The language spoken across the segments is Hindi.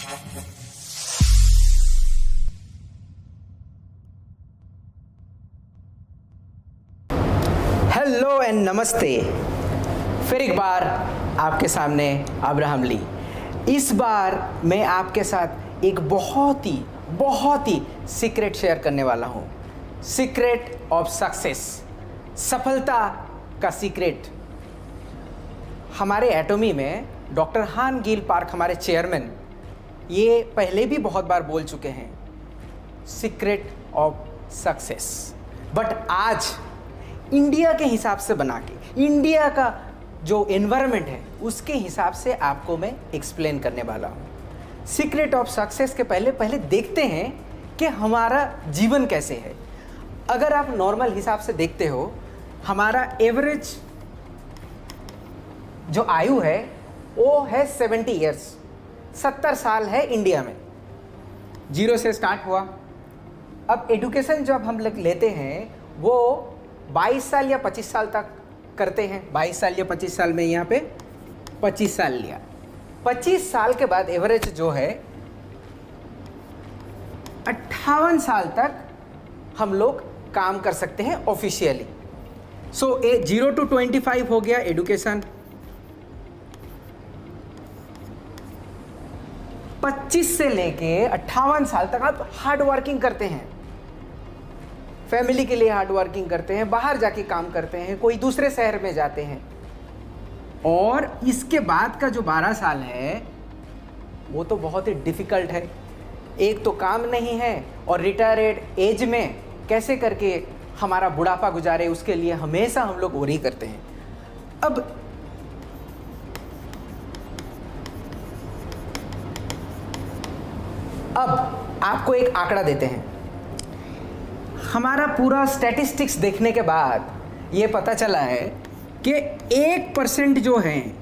हेलो एंड नमस्ते। फिर एक बार आपके सामने अब्राहम ली। इस बार मैं आपके साथ एक बहुत ही सीक्रेट शेयर करने वाला हूँ। सीक्रेट ऑफ सक्सेस, सफलता का सीक्रेट। हमारे एटॉमी में डॉक्टर हान गील पार्क, हमारे चेयरमैन, ये पहले भी बहुत बार बोल चुके हैं सीक्रेट ऑफ सक्सेस। बट आज इंडिया के हिसाब से बना के, इंडिया का जो एनवायरनमेंट है उसके हिसाब से आपको मैं एक्सप्लेन करने वाला हूँ। सीक्रेट ऑफ सक्सेस के पहले देखते हैं कि हमारा जीवन कैसे है। अगर आप नॉर्मल हिसाब से देखते हो, हमारा एवरेज जो आयु है वो है 70 ईयर्स, 70 साल है इंडिया में। 0 से स्टार्ट हुआ। अब एजुकेशन जब हम लोग लेते हैं वो 22 साल या 25 साल तक करते हैं। 22 साल या 25 साल में यहाँ पे 25 साल लिया। 25 साल के बाद एवरेज जो है 58 साल तक हम लोग काम कर सकते हैं ऑफिशियली। सो 0 to 25 हो गया एजुकेशन। 25 से लेके 58 साल तक आप हार्ड वर्किंग करते हैं, फैमिली के लिए हार्ड वर्किंग करते हैं, बाहर जाके काम करते हैं, कोई दूसरे शहर में जाते हैं। और इसके बाद का जो 12 साल है वो तो बहुत ही डिफ़िकल्ट है। एक तो काम नहीं है और रिटायर्ड एज में कैसे करके हमारा बुढ़ापा गुजारे, उसके लिए हमेशा हम लोग वरी करते हैं। अब आपको एक आंकड़ा देते हैं। हमारा पूरा स्टैटिस्टिक्स देखने के बाद ये पता चला है कि 1% जो हैं,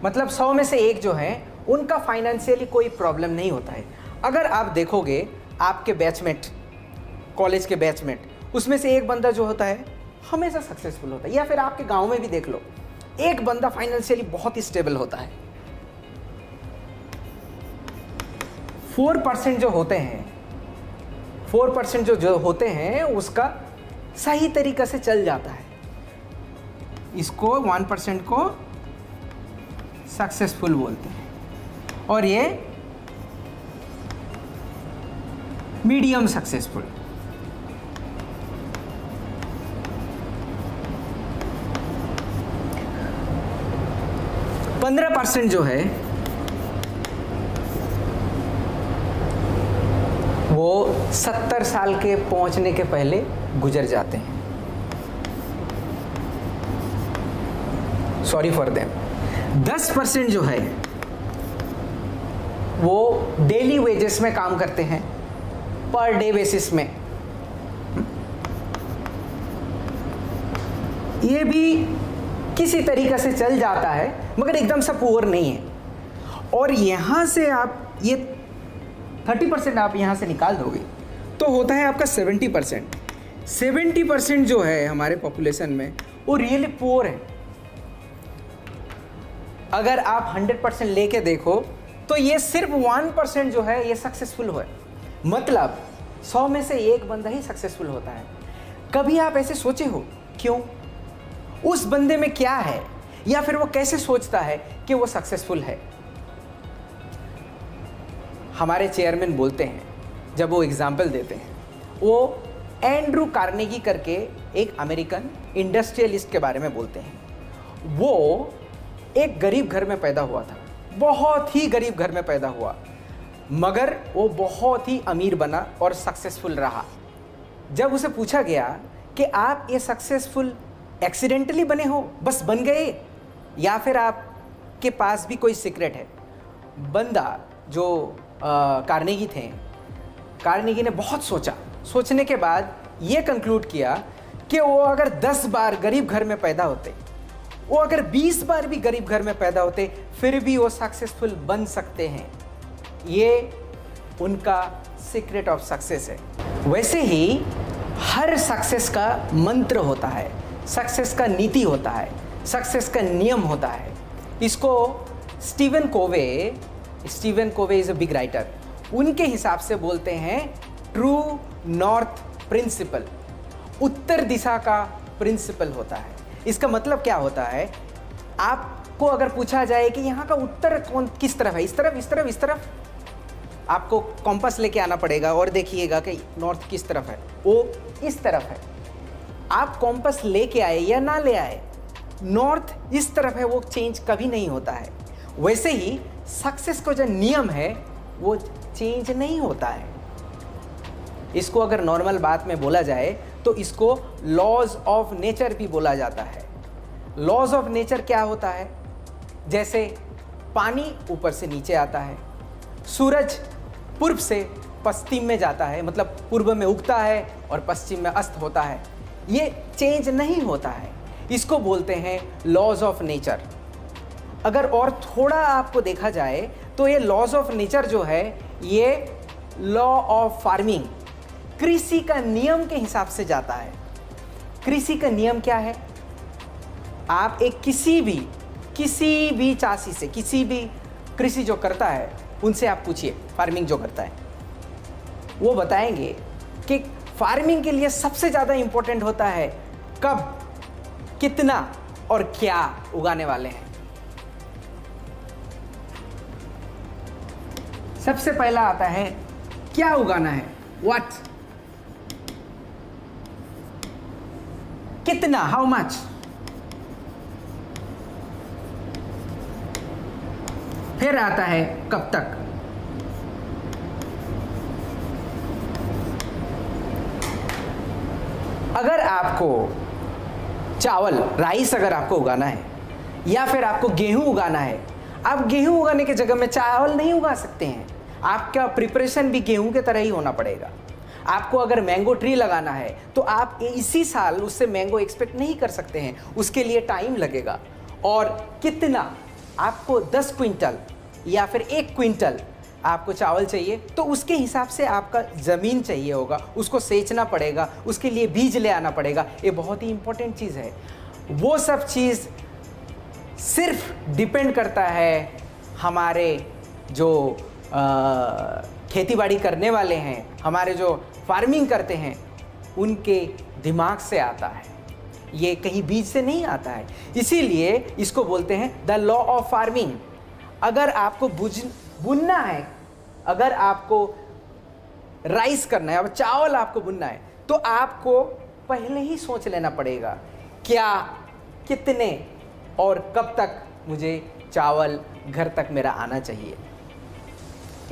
मतलब 100 में से 1 जो हैं, उनका फाइनेंशियली कोई प्रॉब्लम नहीं होता है। अगर आप देखोगे आपके बैचमेट, कॉलेज के बैचमेट, उसमें से एक बंदा जो होता है हमेशा सक्सेसफुल होता है। या फिर आपके गांव में भी देख लो, एक बंदा फाइनेंशियली बहुत ही स्टेबल होता है। 4% जो होते हैं, 4% जो होते हैं उसका सही तरीक़ा से चल जाता है। इसको 1% को सक्सेसफुल बोलते हैं और ये मीडियम सक्सेसफुल। पंद्रह % जो है वो 70 साल के पहुंचने के पहले गुजर जाते हैं। Sorry for them. 10% जो है वो डेली वेजेस में काम करते हैं, पर डे बेसिस में। ये भी किसी तरीक़े से चल जाता है मगर एकदम से पुअर नहीं है। और यहाँ से आप ये 30% आप यहाँ से निकाल दोगे तो होता है आपका 70%। 70% जो है हमारे पॉपुलेशन में वो रियली पुअर है। अगर आप 100% लेके देखो तो ये सिर्फ 1% जो है ये सक्सेसफुल है। मतलब 100 में से 1 बंदा ही सक्सेसफुल होता है। कभी आप ऐसे सोचे हो क्यों? उस बंदे में क्या है, या फिर वो कैसे सोचता है कि वो सक्सेसफुल है? हमारे चेयरमैन बोलते हैं, जब वो एग्जाम्पल देते हैं, वो एंड्रू कार्नेगी करके एक अमेरिकन इंडस्ट्रियलिस्ट के बारे में बोलते हैं। वो एक गरीब घर में पैदा हुआ था, बहुत ही गरीब घर में पैदा हुआ, मगर वो बहुत ही अमीर बना और सक्सेसफुल रहा। जब उसे पूछा गया कि आप ये सक्सेसफुल एक्सीडेंटली बने हो, बस बन गए, या फिर आपके पास भी कोई सीक्रेट है? बंदा जो कार्नेगी थे, कार्नेगी ने बहुत सोचा। सोचने के बाद ये कंक्लूड किया कि वो अगर 10 बार गरीब घर में पैदा होते, वो अगर 20 बार भी गरीब घर में पैदा होते, फिर भी वो सक्सेसफुल बन सकते हैं। ये उनका सीक्रेट ऑफ सक्सेस है। वैसे ही हर सक्सेस का मंत्र होता है, सक्सेस का नीति होता है, सक्सेस का नियम होता है। इसको Steven Covey Steven Covey is a big writer, उनके हिसाब से बोलते हैं ट्रू नॉर्थ प्रिंसिपल, उत्तर दिशा का प्रिंसिपल होता है। इसका मतलब क्या होता है, आपको अगर पूछा जाए कि यहाँ का उत्तर कौन किस तरफ है, इस तरफ, इस तरफ, इस तरफ, आपको कॉम्पास लेके आना पड़ेगा और देखिएगा कि नॉर्थ किस तरफ है, वो इस तरफ है। आप कॉम्पास लेके आए या ना ले आए, नॉर्थ इस तरफ है, वो चेंज कभी नहीं होता है। वैसे ही सक्सेस का जो नियम है वो चेंज नहीं होता है। इसको अगर नॉर्मल बात में बोला जाए तो इसको लॉज ऑफ नेचर भी बोला जाता है। लॉज ऑफ नेचर क्या होता है, जैसे पानी ऊपर से नीचे आता है, सूरज पूर्व से पश्चिम में जाता है, मतलब पूर्व में उगता है और पश्चिम में अस्त होता है, ये चेंज नहीं होता है। इसको बोलते हैं लॉज ऑफ नेचर। अगर और थोड़ा आपको देखा जाए तो ये लॉज ऑफ नेचर जो है ये लॉ ऑफ फार्मिंग, कृषि का नियम के हिसाब से जाता है। कृषि का नियम क्या है, आप एक किसी भी चाषी से, किसी भी कृषि जो करता है उनसे आप पूछिए, फार्मिंग जो करता है, वो बताएंगे कि फार्मिंग के लिए सबसे ज़्यादा इंपॉर्टेंट होता है कब, कितना और क्या उगाने वाले हैं। सबसे पहला आता है क्या उगाना है, व्हाट, कितना, हाउ मच, फिर आता है कब तक। अगर आपको चावल, राइस अगर आपको उगाना है या फिर आपको गेहूं उगाना है, आप गेहूं उगाने की जगह में चावल नहीं उगा सकते हैं। आपका प्रिपरेशन भी गेहूं के तरह ही होना पड़ेगा। आपको अगर मैंगो ट्री लगाना है तो आप इसी साल उससे मैंगो एक्सपेक्ट नहीं कर सकते हैं, उसके लिए टाइम लगेगा। और कितना, आपको 10 क्विंटल या फिर 1 क्विंटल आपको चावल चाहिए तो उसके हिसाब से आपका ज़मीन चाहिए होगा, उसको सेंचना पड़ेगा, उसके लिए बीज ले आना पड़ेगा। ये बहुत ही इंपॉर्टेंट चीज़ है। वो सब चीज़ सिर्फ डिपेंड करता है हमारे जो खेतीबाड़ी करने वाले हैं, हमारे जो फार्मिंग करते हैं, उनके दिमाग से आता है, ये कहीं बीज से नहीं आता है। इसीलिए इसको बोलते हैं द लॉ ऑफ फार्मिंग। अगर आपको बुनना है, अगर आपको राइस करना है, अब चावल आपको बुनना है, तो आपको पहले ही सोच लेना पड़ेगा क्या, कितने और कब तक मुझे चावल घर तक मेरा आना चाहिए।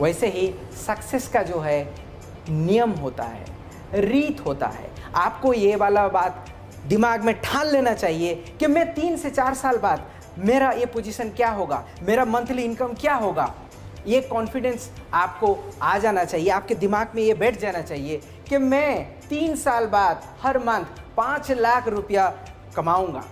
वैसे ही सक्सेस का जो है नियम होता है, रीत होता है। आपको ये वाला बात दिमाग में ठान लेना चाहिए कि मैं 3 से 4 साल बाद मेरा ये पोजीशन क्या होगा, मेरा मंथली इनकम क्या होगा। ये कॉन्फिडेंस आपको आ जाना चाहिए, आपके दिमाग में ये बैठ जाना चाहिए कि मैं 3 साल बाद हर मंथ 5 लाख रुपया कमाऊंगा।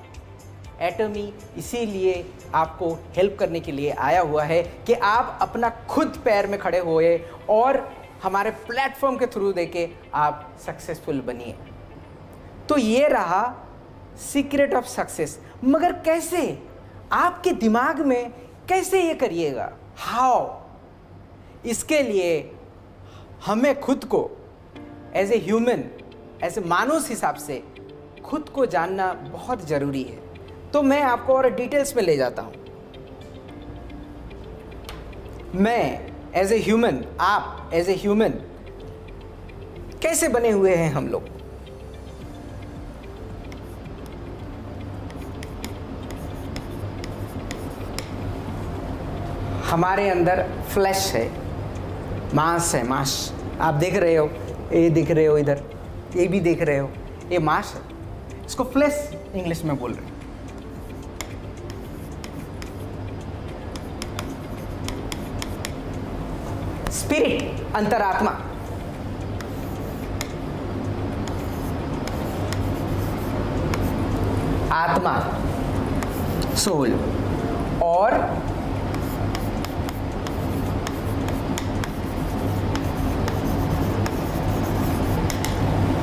एटमी इसीलिए आपको हेल्प करने के लिए आया हुआ है कि आप अपना खुद पैर में खड़े होए और हमारे प्लेटफॉर्म के थ्रू देके आप सक्सेसफुल बनिए। तो ये रहा सीक्रेट ऑफ सक्सेस। मगर कैसे, आपके दिमाग में कैसे ये करिएगा, हाउ? इसके लिए हमें खुद को as a human, as a मानुष हिसाब से खुद को जानना बहुत ज़रूरी है। तो मैं आपको और डिटेल्स में ले जाता हूँ। मैं एज ए ह्यूमन, आप एज ए ह्यूमन कैसे बने हुए हैं हम लोग। हमारे अंदर फ्लैश है, मांस है, मांस आप देख रहे हो, ये दिख रहे हो, इधर ये भी देख रहे हो, ये मांस है, इसको फ्लैश इंग्लिश में बोल रहे हैं। स्पिरिट अंतरात्मा, आत्मा सोल, और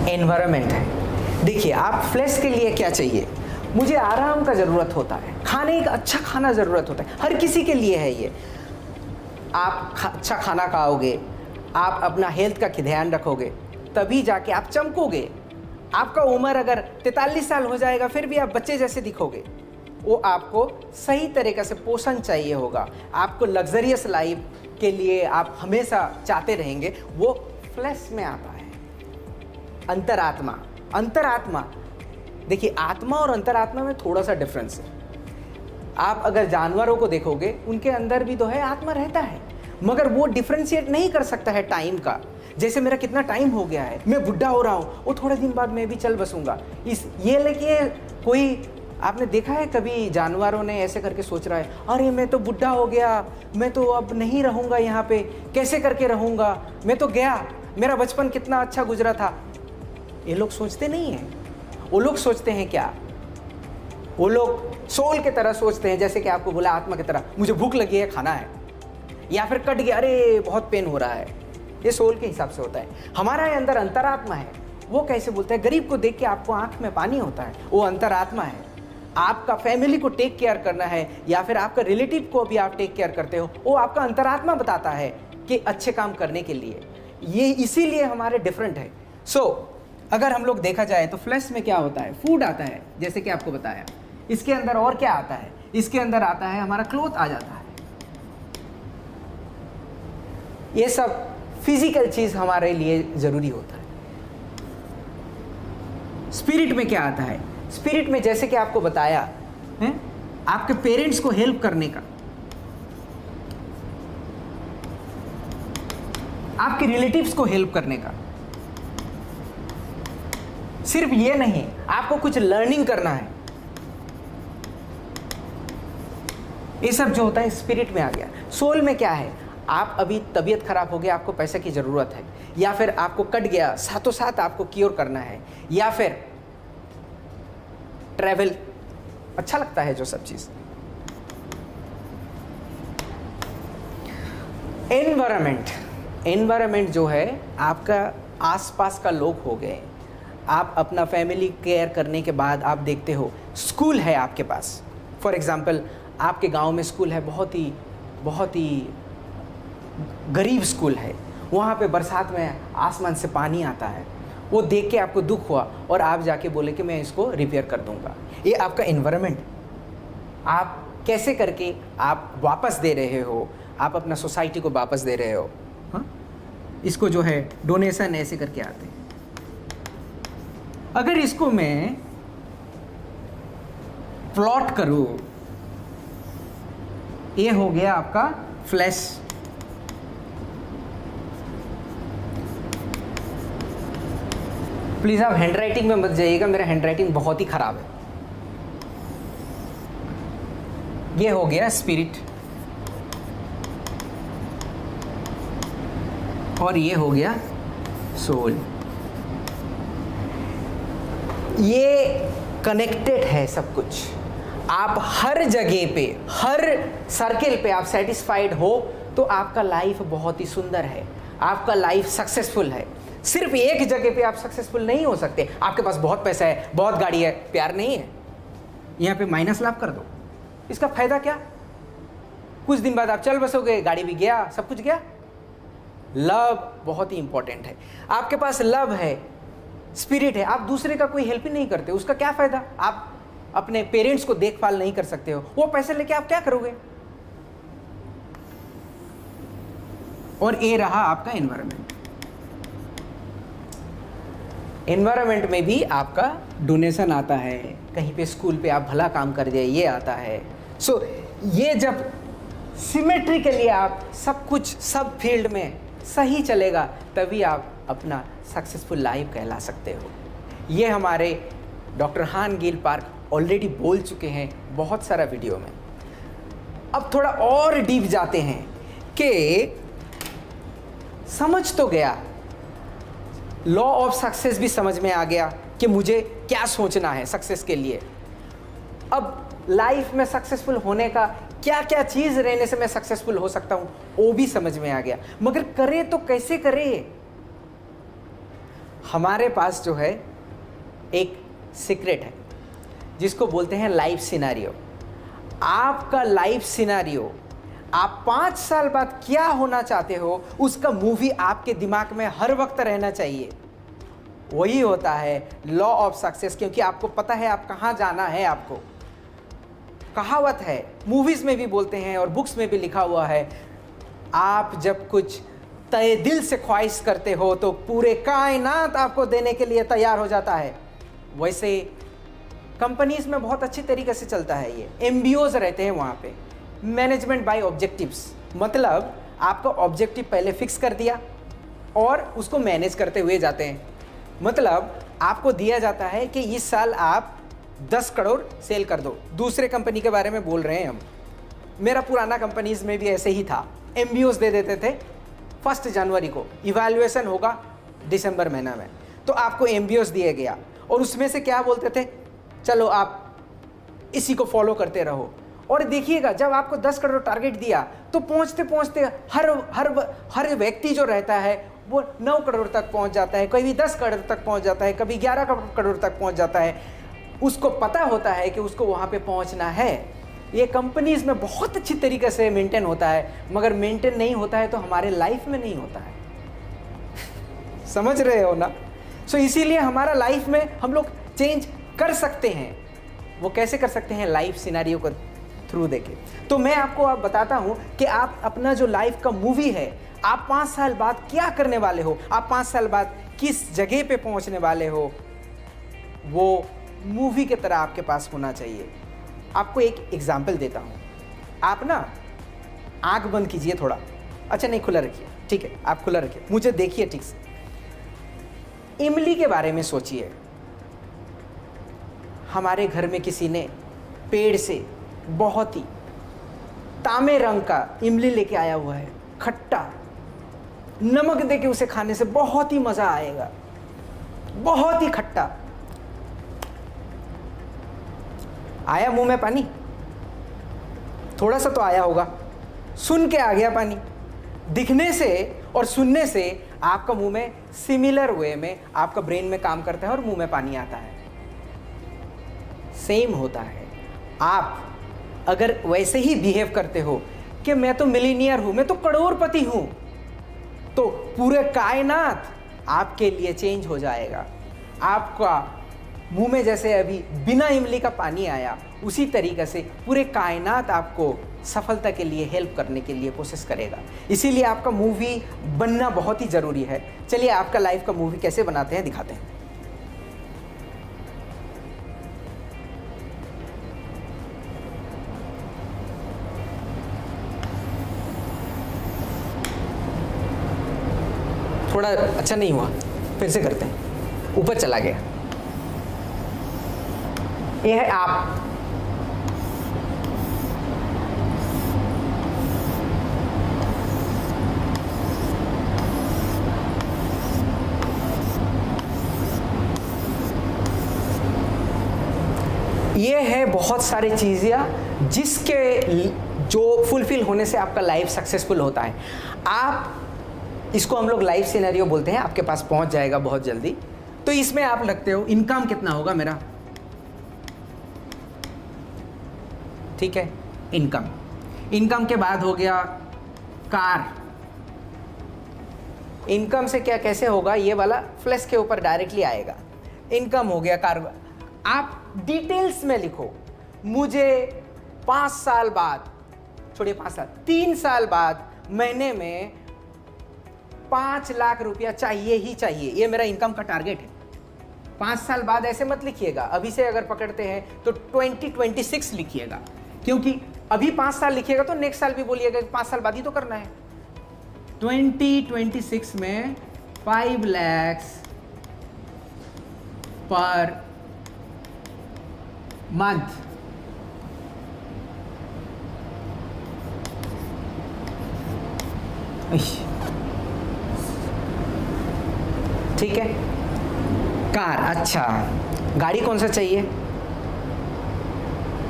एनवायरनमेंट है। देखिए, आप फ्लैश के लिए क्या चाहिए, मुझे आराम का ज़रूरत होता है, खाने का अच्छा खाना ज़रूरत होता है, हर किसी के लिए है ये। आप अच्छा खाना खाओगे, आप अपना हेल्थ का ध्यान रखोगे, तभी जाके आप चमकोगे। आपका उम्र अगर 43 साल हो जाएगा फिर भी आप बच्चे जैसे दिखोगे। वो आपको सही तरीके से पोषण चाहिए होगा, आपको लग्जरियस लाइफ के लिए आप हमेशा चाहते रहेंगे, वो फ्लैश में आता है। अंतरात्मा, अंतरात्मा देखिए, आत्मा और अंतरात्मा में थोड़ा सा डिफरेंस है। आप अगर जानवरों को देखोगे उनके अंदर भी तो है, आत्मा रहता है, मगर वो डिफ्रेंशिएट नहीं कर सकता है टाइम का। जैसे मेरा कितना टाइम हो गया है, मैं बुढ़ा हो रहा हूँ, वो थोड़े दिन बाद मैं भी चल बसूंगा। ये लेके कोई आपने देखा है कभी जानवरों ने ऐसे करके सोच रहा है, अरे मैं तो बुढ़ा हो गया, मैं तो अब नहीं रहूँगा यहाँ पे, कैसे करके रहूँगा, मैं तो गया, मेरा बचपन कितना अच्छा गुजरा था। ये लोग सोचते नहीं हैं। वो लोग सोचते हैं क्या, वो लोग सोल की तरह सोचते हैं, जैसे कि आपको बोला आत्मा की तरह, मुझे भूख लगी है, खाना है, या फिर कट गया, अरे बहुत पेन हो रहा है। ये सोल के हिसाब से होता है। हमारा अंदर अंतरात्मा है, वो कैसे बोलता है, गरीब को देख के आपको आंख में पानी होता है, वो अंतरात्मा है। आपका फैमिली को टेक केयर करना है या फिर आपका रिलेटिव को भी आप टेक केयर करते हो, वो आपका अंतरात्मा बताता है कि अच्छे काम करने के लिए। ये इसीलिए हमारे डिफरेंट है। अगर हम लोग देखा जाए तो फ्लैश में क्या होता है, फूड आता है, जैसे कि आपको बताया। इसके अंदर और क्या आता है, इसके अंदर आता है हमारा क्लोथ आ जाता है। ये सब फिजिकल चीज हमारे लिए जरूरी होता है। स्पिरिट में क्या आता है, स्पिरिट में जैसे कि आपको बताया है, आपके पेरेंट्स को हेल्प करने का, आपके रिलेटिव्स को हेल्प करने का। सिर्फ ये नहीं, आपको कुछ लर्निंग करना है। ये सब जो होता है स्पिरिट में आ गया। सोल में क्या है, आप अभी तबीयत खराब हो गया, आपको पैसे की ज़रूरत है, या फिर आपको कट गया, साथों साथ आपको क्योर करना है, या फिर ट्रैवल अच्छा लगता है, जो सब चीज़। एनवायरनमेंट जो है, आपका आसपास का लोग हो गए। आप अपना फैमिली केयर करने के बाद आप देखते हो स्कूल है आपके पास। फॉर एग्ज़ाम्पल, आपके गांव में स्कूल है, बहुत ही गरीब स्कूल है, वहाँ पे बरसात में आसमान से पानी आता है, वो देख के आपको दुख हुआ और आप जाके बोले कि मैं इसको रिपेयर कर दूँगा। ये आपका एनवायरनमेंट, आप कैसे करके आप वापस दे रहे हो, आप अपना सोसाइटी को वापस दे रहे हो। हाँ, इसको जो है डोनेशन ऐसे करके आते हैं। अगर इसको मैं प्लॉट करूं, ये हो गया आपका फ्लैश। प्लीज आप हैंडराइटिंग में मत जाइएगा, मेरा हैंडराइटिंग बहुत ही खराब है। ये हो गया स्पिरिट और ये हो गया सोल। ये कनेक्टेड है सब कुछ। आप हर जगह पे, हर सर्किल पे आप सेटिस्फाइड हो तो आपका लाइफ बहुत ही सुंदर है, आपका लाइफ सक्सेसफुल है। सिर्फ एक जगह पे आप सक्सेसफुल नहीं हो सकते। आपके पास बहुत पैसा है, बहुत गाड़ी है, प्यार नहीं है, यहाँ पे माइनस लाभ कर दो, इसका फायदा क्या? कुछ दिन बाद आप चल बसोगे, गाड़ी भी गया, सब कुछ गया। लव बहुत ही इंपॉर्टेंट है। आपके पास लव है, स्पिरिट है, आप दूसरे का कोई हेल्प ही नहीं करते, उसका क्या फायदा? आप अपने पेरेंट्स को देखभाल नहीं कर सकते हो, वो पैसे लेके आप क्या करोगे? और ये रहा आपका एनवायरनमेंट। एनवायरनमेंट में भी आपका डोनेशन आता है, कहीं पे स्कूल पे आप भला काम कर दिए, ये आता है। सो ये जब सिमेट्रिकली आप सब कुछ, सब फील्ड में सही चलेगा, तभी आप अपना सक्सेसफुल लाइफ कहला सकते हो। ये हमारे डॉक्टर हान गिल पार्क ऑलरेडी बोल चुके हैं बहुत सारा वीडियो में। अब थोड़ा और डीप जाते हैं कि समझ तो गया, लॉ ऑफ सक्सेस भी समझ में आ गया कि मुझे क्या सोचना है सक्सेस के लिए। अब लाइफ में सक्सेसफुल होने का क्या क्या चीज़ रहने से मैं सक्सेसफुल हो सकता हूँ, वो भी समझ में आ गया। मगर करे तो कैसे करे? हमारे पास जो है एक सीक्रेट है जिसको बोलते हैं लाइफ सिनेरियो। आपका लाइफ सिनेरियो आप 5 साल बाद क्या होना चाहते हो उसका मूवी आपके दिमाग में हर वक्त रहना चाहिए। वही होता है लॉ ऑफ सक्सेस, क्योंकि आपको पता है आप कहाँ जाना है। आपको कहावत है, मूवीज में भी बोलते हैं और बुक्स में भी लिखा हुआ है, आप जब कुछ तय दिल से ख्वाहिश करते हो तो पूरे कायनात आपको देने के लिए तैयार हो जाता है। वैसे कंपनीज में बहुत अच्छी तरीके से चलता है ये। एमबीओज रहते हैं वहाँ पे, मैनेजमेंट बाय ऑब्जेक्टिव्स, मतलब आपका ऑब्जेक्टिव पहले फिक्स कर दिया और उसको मैनेज करते हुए जाते हैं। मतलब आपको दिया जाता है कि इस साल आप 10 करोड़ सेल कर दो। दूसरे कंपनी के बारे में बोल रहे हैं हम, मेरा पुराना कंपनीज में भी ऐसे ही था। एमबीओज दे देते थे 1 जनवरी को, इवैल्यूएशन होगा दिसंबर महीना में, तो आपको एमबीओज दिया गया और उसमें से क्या बोलते थे, चलो आप इसी को फॉलो करते रहो। और देखिएगा जब आपको 10 करोड़ टारगेट दिया तो पहुंचते पहुंचते हर व्यक्ति जो रहता है वो 9 करोड़ तक पहुंच जाता है, कभी 10 करोड़ तक पहुंच जाता है, कभी 11 करोड़ तक पहुंच जाता है। उसको पता होता है कि उसको वहां पे पहुंचना है। ये कंपनीज में बहुत अच्छी तरीके से मेंटेन होता है, मगर मेंटेन नहीं होता है तो हमारे लाइफ में नहीं होता है। समझ रहे हो ना? सो इसीलिए हमारा लाइफ में हम लोग चेंज कर सकते हैं। वो कैसे कर सकते हैं? लाइफ सिनेरियो को थ्रू देके। तो मैं आपको अब बताता हूं कि आप अपना जो लाइफ का मूवी है, आप 5 साल बाद क्या करने वाले हो, आप 5 साल बाद किस जगह पे पहुंचने वाले हो, वो मूवी की तरह आपके पास होना चाहिए। आपको एक एग्जाम्पल देता हूं। आप ना आंख बंद कीजिए थोड़ा, अच्छा नहीं खुला रखिए, ठीक है, आप खुला रखिए, मुझे देखिए ठीक से। इमली के बारे में सोचिए। हमारे घर में किसी ने पेड़ से बहुत ही तांबे रंग का इमली लेके आया हुआ है, खट्टा, नमक दे के उसे खाने से बहुत ही मजा आएगा, बहुत ही खट्टा। आया मुंह में पानी? थोड़ा सा तो आया होगा, सुन के आ गया पानी। दिखने से और सुनने से आपका मुंह में सिमिलर वे में आपका ब्रेन में काम करता है और मुंह में पानी आता है। सेम होता है। आप अगर वैसे ही बिहेव करते हो कि मैं तो मिलीनियर हूं, मैं तो करोड़पति हूं, तो पूरे कायनात आपके लिए चेंज हो जाएगा। आपका मुंह में जैसे अभी बिना इमली का पानी आया, उसी तरीके से पूरे कायनात आपको सफलता के लिए हेल्प करने के लिए कोशिश करेगा। इसीलिए आपका मूवी बनना बहुत ही ज़रूरी है। चलिए आपका लाइफ का मूवी कैसे बनाते हैं दिखाते हैं। थोड़ा अच्छा नहीं हुआ, फिर से करते हैं। ऊपर चला गया। ये है आप। ये है बहुत सारी चीज़ें जिसके जो फुलफिल होने से आपका लाइफ सक्सेसफुल होता है। आप इसको हम लोग लाइफ सिनेरियो बोलते हैं, आपके पास पहुंच जाएगा बहुत जल्दी। तो इसमें आप लगते हो इनकम कितना होगा मेरा, ठीक है, इनकम के बाद हो गया कार। इनकम से क्या कैसे होगा, ये वाला फ्लैश के ऊपर डायरेक्टली आएगा। इनकम हो गया, कार। आप डिटेल्स में लिखो, मुझे 5 साल बाद, छोड़िए 5 साल, 3 साल बाद महीने में 5 लाख रुपया चाहिए ही चाहिए। ये मेरा इनकम का टारगेट है। 5 साल बाद ऐसे मत लिखिएगा, अभी से अगर पकड़ते हैं तो 2026 लिखिएगा, क्योंकि अभी 5 साल लिखिएगा तो नेक्स्ट साल भी बोलिएगा कि 5 साल बाद ही तो करना है। 2026 में 5 लाख पर मंथ। ठीक है, कार। अच्छा, गाड़ी कौन सा चाहिए?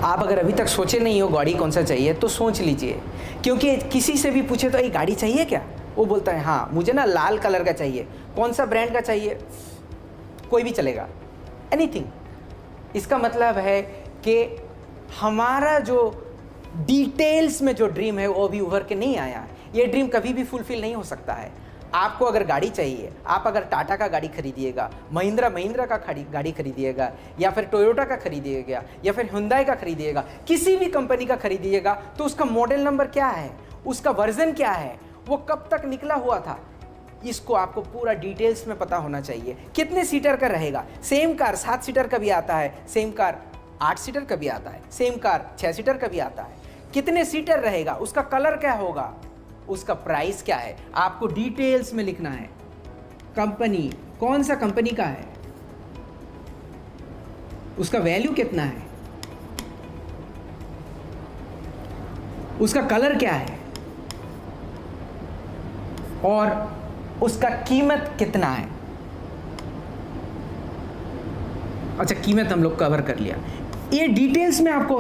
आप अगर अभी तक सोचे नहीं हो गाड़ी कौन सा चाहिए तो सोच लीजिए, क्योंकि किसी से भी पूछे तो ये गाड़ी चाहिए क्या, वो बोलता है हाँ मुझे ना लाल कलर का चाहिए। कौन सा ब्रांड का चाहिए? कोई भी चलेगा, एनीथिंग। इसका मतलब है कि हमारा जो डिटेल्स में जो ड्रीम है वो भी उभर के नहीं आया है। ये ड्रीम कभी भी फुलफिल नहीं हो सकता है। आपको अगर गाड़ी चाहिए, आप अगर टाटा का गाड़ी खरीदिएगा, महिंद्रा का गाड़ी खरीदिएगा, या फिर टोयोटा का खरीदिएगा, या फिर हुंडई का खरीदिएगा, किसी भी कंपनी का खरीदिएगा, तो उसका मॉडल नंबर क्या है, उसका वर्जन क्या है, वो कब तक निकला हुआ था, इसको आपको पूरा डिटेल्स में पता होना चाहिए। कितने सीटर का रहेगा, सेम कार 7 सीटर का भी आता है, सेम कार 8 सीटर का भी आता है, सेम कार 6 सीटर का भी आता है। कितने सीटर रहेगा, उसका कलर क्या होगा, उसका प्राइस क्या है, आपको डिटेल्स में लिखना है। कंपनी कौन सा कंपनी का है, उसका वैल्यू कितना है, उसका कलर क्या है, और उसका कीमत कितना है। अच्छा, कीमत हम लोग कवर कर लिया। ये डिटेल्स में आपको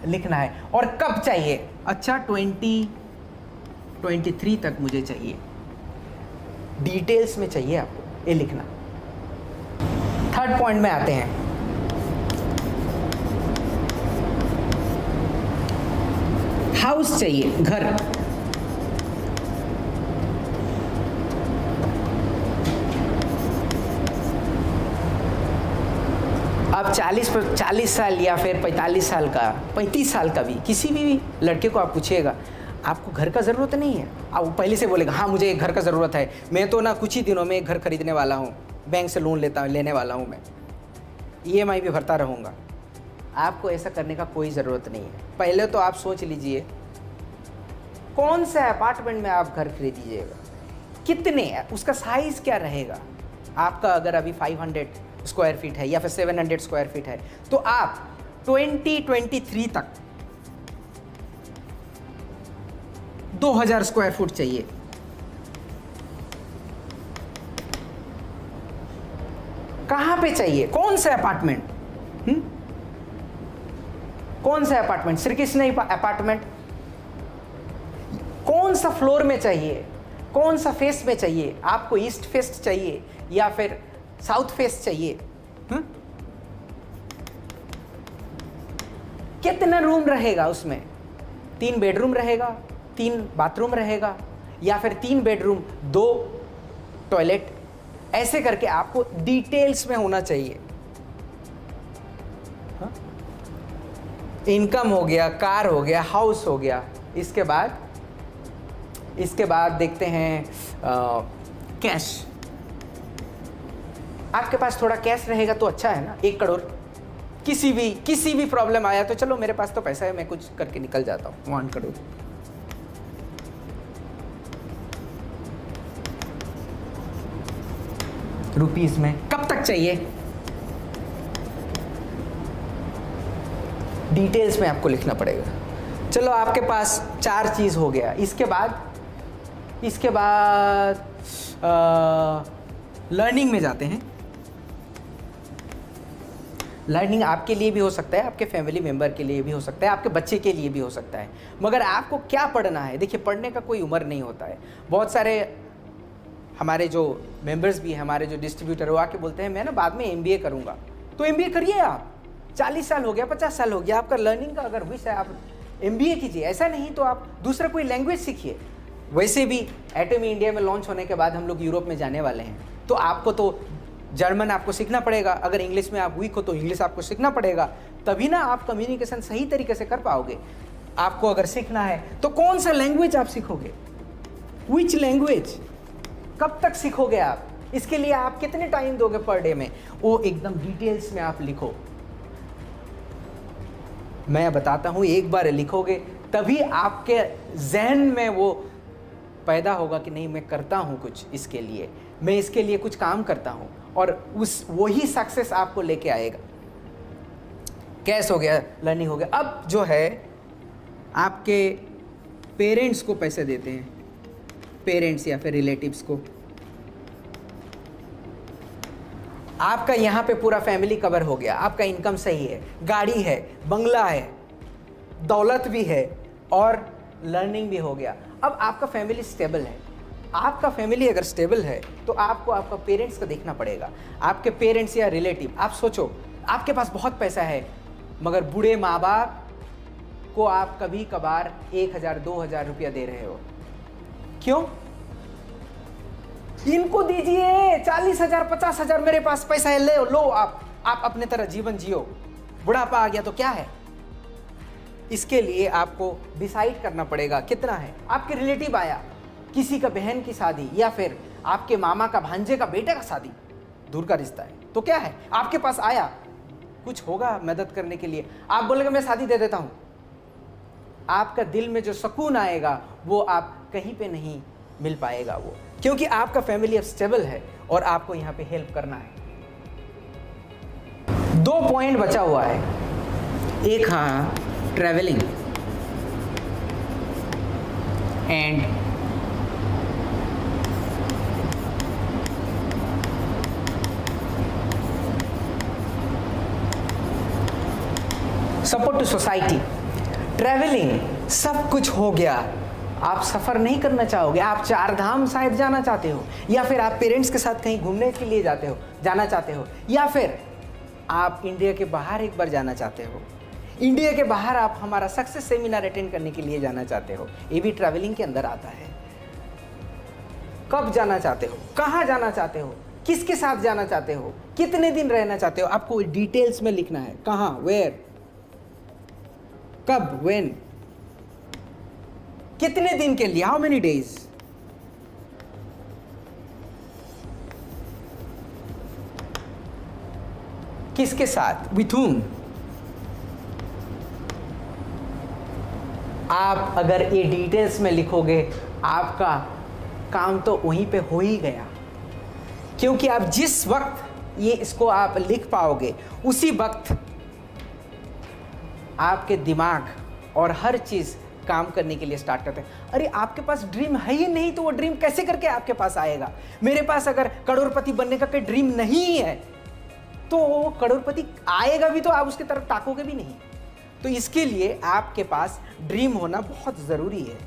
लिखना है। और कब चाहिए, अच्छा 2023 तक मुझे चाहिए, डिटेल्स में चाहिए आपको ये लिखना। थर्ड पॉइंट में आते हैं, हाउस चाहिए, घर। अब 40 साल या फिर 45 साल का, 35 साल का भी किसी भी लड़के को आप पूछिएगा, आपको घर का ज़रूरत नहीं है, अब वो पहले से बोलेगा हाँ मुझे एक घर का ज़रूरत है, मैं तो ना कुछ ही दिनों में एक घर खरीदने वाला हूँ, बैंक से लोन लेने वाला हूँ, मैं EMI भी भरता रहूँगा। आपको ऐसा करने का कोई ज़रूरत नहीं है। पहले तो आप सोच लीजिए कौन सा अपार्टमेंट में आप घर खरीदीजिएगा, कितने, उसका साइज़ क्या रहेगा। आपका अगर अभी 500 स्क्वायर फीट है या फिर 700 स्क्वायर फीट है, तो आप 2023 तक 2000 स्क्वायर फुट चाहिए। कहां पे चाहिए, कौन सा अपार्टमेंट, कौन सा अपार्टमेंट, श्री कृष्ण अपार्टमेंट, कौन सा फ्लोर में चाहिए, कौन सा फेस में चाहिए, आपको ईस्ट फेस चाहिए या फिर साउथ फेस चाहिए, कितना रूम रहेगा उसमें, 3 बेडरूम रहेगा, 3 बाथरूम रहेगा, या फिर 3 बेडरूम 2 टॉयलेट, ऐसे करके आपको डिटेल्स में होना चाहिए। इनकम हो गया, कार हो गया, हाउस हो गया। इसके बाद देखते हैं कैश। आपके पास थोड़ा कैश रहेगा तो अच्छा है ना। 1 करोड़, किसी भी प्रॉब्लम आया तो चलो मेरे पास तो पैसा है, मैं कुछ करके निकल जाता हूँ। 1 करोड़ रुपीस में कब तक चाहिए, डिटेल्स में आपको लिखना पड़ेगा। चलो आपके पास 4 चीज हो गया। इसके बाद लर्निंग में जाते हैं। लर्निंग आपके लिए भी हो सकता है, आपके फैमिली मेम्बर के लिए भी हो सकता है, आपके बच्चे के लिए भी हो सकता है, मगर आपको क्या पढ़ना है। देखिए, पढ़ने का कोई उम्र नहीं होता है। बहुत सारे हमारे जो मेंबर्स भी हैं, हमारे जो डिस्ट्रीब्यूटर, वो आके बोलते हैं मैं ना बाद में MBA करूँगा। तो MBA करिए आप, 40 साल हो गया, 50 साल हो गया, आपका लर्निंग का अगर विश है आप MBA कीजिए। ऐसा नहीं तो आप दूसरा कोई लैंग्वेज सीखिए। वैसे भी एटमी इंडिया में लॉन्च होने के बाद हम लोग यूरोप में जाने वाले हैं, तो आपको तो जर्मन आपको सीखना पड़ेगा। अगर इंग्लिश में आप वीक हो तो इंग्लिश आपको सीखना पड़ेगा, तभी ना आप कम्युनिकेशन सही तरीके से कर पाओगे। आपको अगर सीखना है तो कौन सा लैंग्वेज आप सीखोगे, विच लैंग्वेज, कब तक सीखोगे आप, इसके लिए आप कितने टाइम दोगे पर डे में, वो एकदम डिटेल्स में आप लिखो। मैं बताता हूँ, एक बार लिखोगे तभी आपके जहन में वो पैदा होगा कि नहीं मैं करता हूँ कुछ इसके लिए, मैं इसके लिए कुछ काम करता हूँ, और वही सक्सेस आपको लेके आएगा। कैश हो गया, लर्निंग हो गया। अब जो है आपके पेरेंट्स को पैसे देते हैं, पेरेंट्स या फिर रिलेटिव्स को। आपका यहाँ पे पूरा फैमिली कवर हो गया, आपका इनकम सही है, गाड़ी है, बंगला है, दौलत भी है और लर्निंग भी हो गया। अब आपका फैमिली स्टेबल है। आपका फैमिली अगर स्टेबल है तो आपको आपका पेरेंट्स का देखना पड़ेगा। आपके पेरेंट्स या रिलेटिव, आप सोचो आपके पास बहुत पैसा है मगर बूढ़े माँ बाप को आप कभी कभार 1,000 2,000 रुपया दे रहे हो। क्यों? इनको दीजिए 40,000 50,000, मेरे पास पैसा है, ले लो आप अपने तरह जीवन जियो, बुढ़ापा आ गया तो क्या है। इसके लिए आपको डिसाइड करना पड़ेगा कितना है। आपके रिलेटिव आया, किसी का बहन की शादी या फिर आपके मामा का भांजे का बेटे का शादी, दूर का रिश्ता है, तो क्या है, आपके पास आया, कुछ होगा मदद करने के लिए, आप बोलेंगे मैं शादी दे देता हूं, आपका दिल में जो सुकून आएगा वो आप कहीं पे नहीं मिल पाएगा वो, क्योंकि आपका फैमिली अब स्टेबल है और आपको यहां पे हेल्प करना है। 2 पॉइंट बचा हुआ है, एक हाँ travelling and support to society. Travelling सब कुछ हो गया, आप सफ़र नहीं करना चाहोगे, आप 4 धाम शायद जाना चाहते हो, या फिर आप पेरेंट्स के साथ कहीं घूमने के लिए जाना चाहते हो, या फिर आप इंडिया के बाहर एक बार जाना चाहते हो, इंडिया के बाहर आप हमारा सक्सेस सेमिनार अटेंड करने के लिए जाना चाहते हो, ये भी ट्रैवलिंग के अंदर आता है। कब जाना चाहते हो, कहाँ जाना चाहते हो, किसके साथ जाना चाहते हो, कितने दिन रहना चाहते हो, आपको डिटेल्स में लिखना है, कहाँ, वेयर, कब, व्हेन, कितने दिन के लिए, हाउ मेनी डेज। किसके साथ, विथ whom। आप अगर ये डिटेल्स में लिखोगे आपका काम तो वहीं पे हो ही गया, क्योंकि आप जिस वक्त ये इसको आप लिख पाओगे उसी वक्त आपके दिमाग और हर चीज़ काम करने के लिए स्टार्ट करते हैं। अरे आपके पास ड्रीम है ही नहीं तो वो ड्रीम कैसे करके आपके पास आएगा। मेरे पास अगर करोड़पति बनने का कोई ड्रीम नहीं है तो वो करोड़पति आएगा भी तो आप उसकी तरफ ताकोगे भी नहीं। तो इसके लिए आपके पास ड्रीम होना बहुत ज़रूरी है।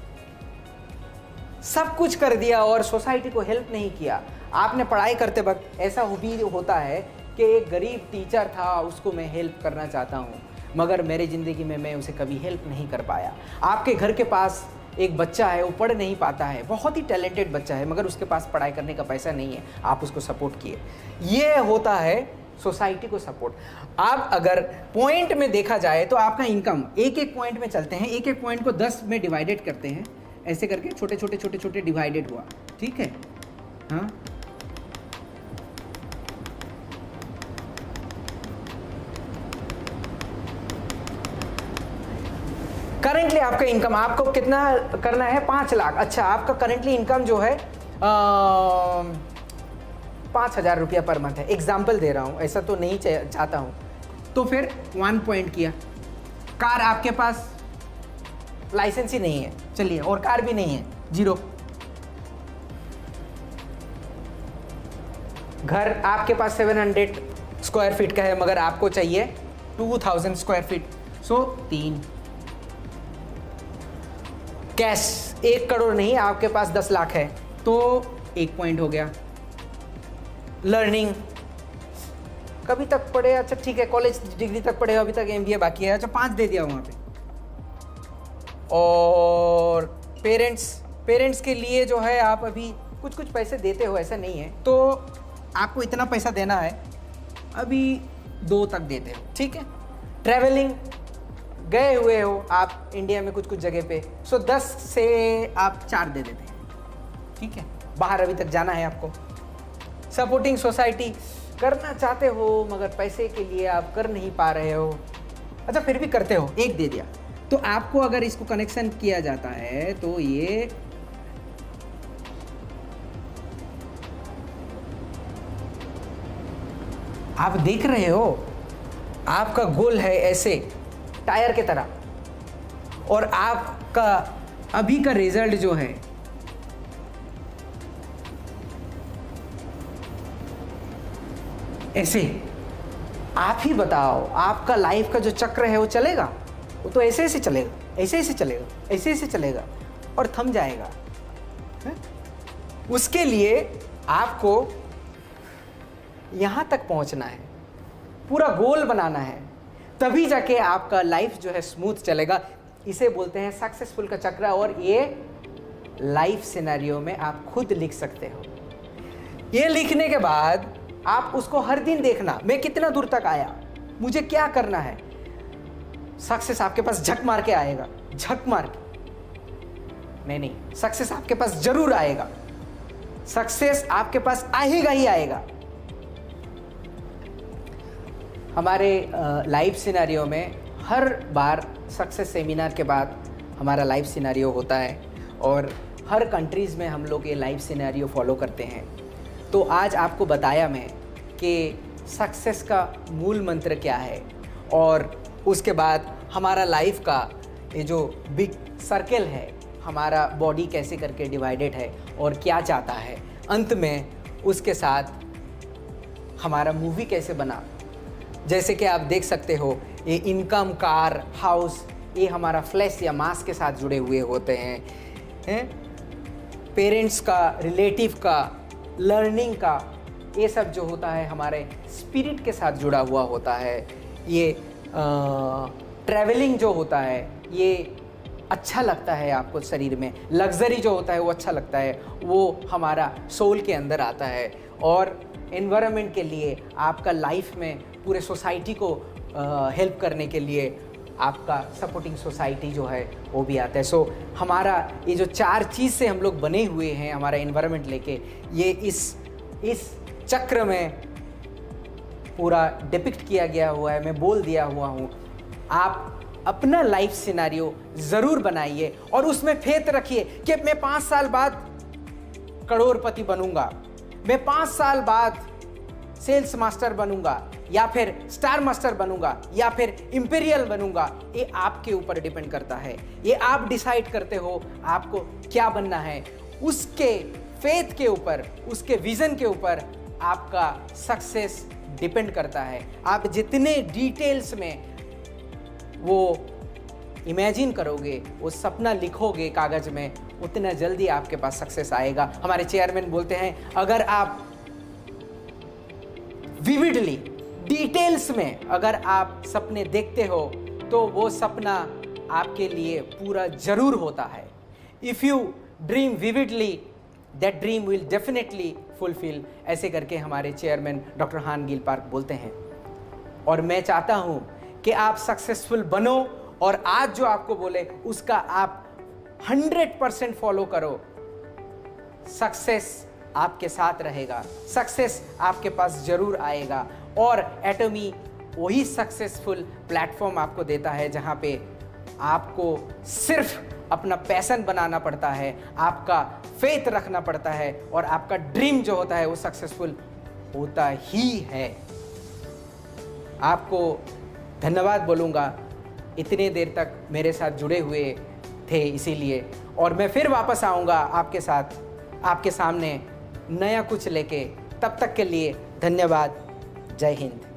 सब कुछ कर दिया और सोसाइटी को हेल्प नहीं किया। आपने पढ़ाई करते वक्त ऐसा भी होता है कि एक गरीब टीचर था, उसको मैं हेल्प करना चाहता हूँ, मगर मेरी ज़िंदगी में मैं उसे कभी हेल्प नहीं कर पाया। आपके घर के पास एक बच्चा है, वो पढ़ नहीं पाता है, बहुत ही टैलेंटेड बच्चा है, मगर उसके पास पढ़ाई करने का पैसा नहीं है, आप उसको सपोर्ट किए। ये होता है सोसाइटी को सपोर्ट। आप अगर पॉइंट में देखा जाए तो आपका इनकम एक एक पॉइंट में चलते हैं, एक एक पॉइंट को 10 में डिवाइडेड करते हैं, ऐसे करके छोटे छोटे छोटे छोटे डिवाइडेड हुआ, ठीक है। हाँ, करेंटली आपका इनकम आपको कितना करना है, 5 लाख। अच्छा, आपका करेंटली इनकम जो है 5,000 रुपया पर मंथ है। एग्जाम्पल दे रहा हूँ, ऐसा तो नहीं चाहता हूँ। तो फिर 1 पॉइंट किया। कार आपके पास लाइसेंस ही नहीं है, चलिए, और कार भी नहीं है, 0। घर आपके पास 700 स्क्वायर फीट का है, मगर आपको चाहिए 2000 स्क्वायर फीट, सो 3। कैश 1 करोड़ नहीं, आपके पास 10 लाख है, तो 1 पॉइंट हो गया। लर्निंग कभी तक पढ़े, अच्छा ठीक है, कॉलेज डिग्री तक पढ़े, अभी तक MBA बाकी है, अच्छा 5 दे दिया वहाँ पे। और पेरेंट्स के लिए जो है आप अभी कुछ कुछ पैसे देते हो, ऐसा नहीं है, तो आपको इतना पैसा देना है, अभी 2 तक देते हो, ठीक है। ट्रैवलिंग गए हुए हो आप इंडिया में कुछ कुछ जगह पे, सो 10 से आप 4 दे देते हैं, ठीक है। बाहर अभी तक जाना है आपको। सपोर्टिंग सोसाइटी करना चाहते हो मगर पैसे के लिए आप कर नहीं पा रहे हो, अच्छा फिर भी करते हो, 1 दे दिया। तो आपको अगर इसको कनेक्शन किया जाता है तो ये आप देख रहे हो, आपका गोल है ऐसे टायर के तरह, और आपका अभी का रिजल्ट जो है ऐसे। आप ही बताओ, आपका लाइफ का जो चक्र है वो चलेगा? वो तो ऐसे ऐसे चलेगा, ऐसे ऐसे चलेगा, ऐसे ऐसे चलेगा और थम जाएगा है? उसके लिए आपको यहाँ तक पहुँचना है, पूरा गोल बनाना है, तभी जाके आपका लाइफ जो है स्मूथ चलेगा। इसे बोलते हैं सक्सेसफुल का चक्र, और ये लाइफ सिनेरियो में आप खुद लिख सकते हो। ये लिखने के बाद आप उसको हर दिन देखना, मैं कितना दूर तक आया, मुझे क्या करना है। सक्सेस आपके पास झक मार के आएगा, झक मार के नहीं, सक्सेस आपके पास जरूर आएगा, सक्सेस आपके पास आएगा ही आएगा। हमारे लाइफ सिनेरियो में हर बार सक्सेस सेमिनार के बाद हमारा लाइफ सिनेरियो होता है, और हर कंट्रीज़ में हम लोग ये लाइफ सिनेरियो फॉलो करते हैं। तो आज आपको बताया मैं कि सक्सेस का मूल मंत्र क्या है, और उसके बाद हमारा लाइफ का ये जो बिग सर्कल है, हमारा बॉडी कैसे करके डिवाइडेड है और क्या चाहता है, अंत में उसके साथ हमारा मूवी कैसे बना। जैसे कि आप देख सकते हो, ये इनकम, कार, हाउस, ये हमारा फ्लैश या मास के साथ जुड़े हुए होते हैं, पेरेंट्स का, रिलेटिव का, लर्निंग का, ये सब जो होता है हमारे स्पिरिट के साथ जुड़ा हुआ होता है। ये ट्रैवलिंग जो होता है, ये अच्छा लगता है आपको शरीर में, लग्जरी जो होता है वो अच्छा लगता है, वो हमारा सोल के अंदर आता है। और एनवायरनमेंट के लिए, आपका लाइफ में पूरे सोसाइटी को हेल्प करने के लिए आपका सपोर्टिंग सोसाइटी जो है वो भी आता है। सो हमारा ये जो 4 चीज़ से हम लोग बने हुए हैं, हमारा एनवायरनमेंट लेके, ये इस चक्र में पूरा डिपिक्ट किया गया हुआ है, मैं बोल दिया हुआ हूँ। आप अपना लाइफ सिनेरियो ज़रूर बनाइए और उसमें फेथ रखिए कि मैं 5 साल बाद करोड़पति बनूंगा, मैं 5 साल बाद सेल्स मास्टर बनूंगा, या फिर स्टार मास्टर बनूंगा, या फिर इंपीरियल बनूंगा। ये आपके ऊपर डिपेंड करता है, ये आप डिसाइड करते हो आपको क्या बनना है। उसके फेथ के ऊपर, उसके विजन के ऊपर आपका सक्सेस डिपेंड करता है। आप जितने डिटेल्स में वो इमेजिन करोगे, वो सपना लिखोगे कागज में, उतना जल्दी आपके पास सक्सेस आएगा। हमारे चेयरमैन बोलते हैं, अगर आप विविडली, डिटेल्स में अगर आप सपने देखते हो तो वो सपना आपके लिए पूरा जरूर होता है। If you dream vividly, that dream will definitely fulfil. ऐसे करके हमारे चेयरमैन डॉक्टर हान गिल पार्क बोलते हैं। और मैं चाहता हूं कि आप सक्सेसफुल बनो, और आज जो आपको बोले उसका आप 100% फॉलो करो। सक्सेस आपके साथ रहेगा, सक्सेस आपके पास जरूर आएगा। और एटॉमी वही सक्सेसफुल प्लेटफॉर्म आपको देता है जहां पे आपको सिर्फ अपना पैशन बनाना पड़ता है, आपका फेथ रखना पड़ता है, और आपका ड्रीम जो होता है वो सक्सेसफुल होता ही है। आपको धन्यवाद बोलूँगा, इतने देर तक मेरे साथ जुड़े हुए थे इसीलिए। और मैं फिर वापस आऊँगा आपके साथ, आपके सामने नया कुछ लेके। तब तक के लिए धन्यवाद। जय हिंद।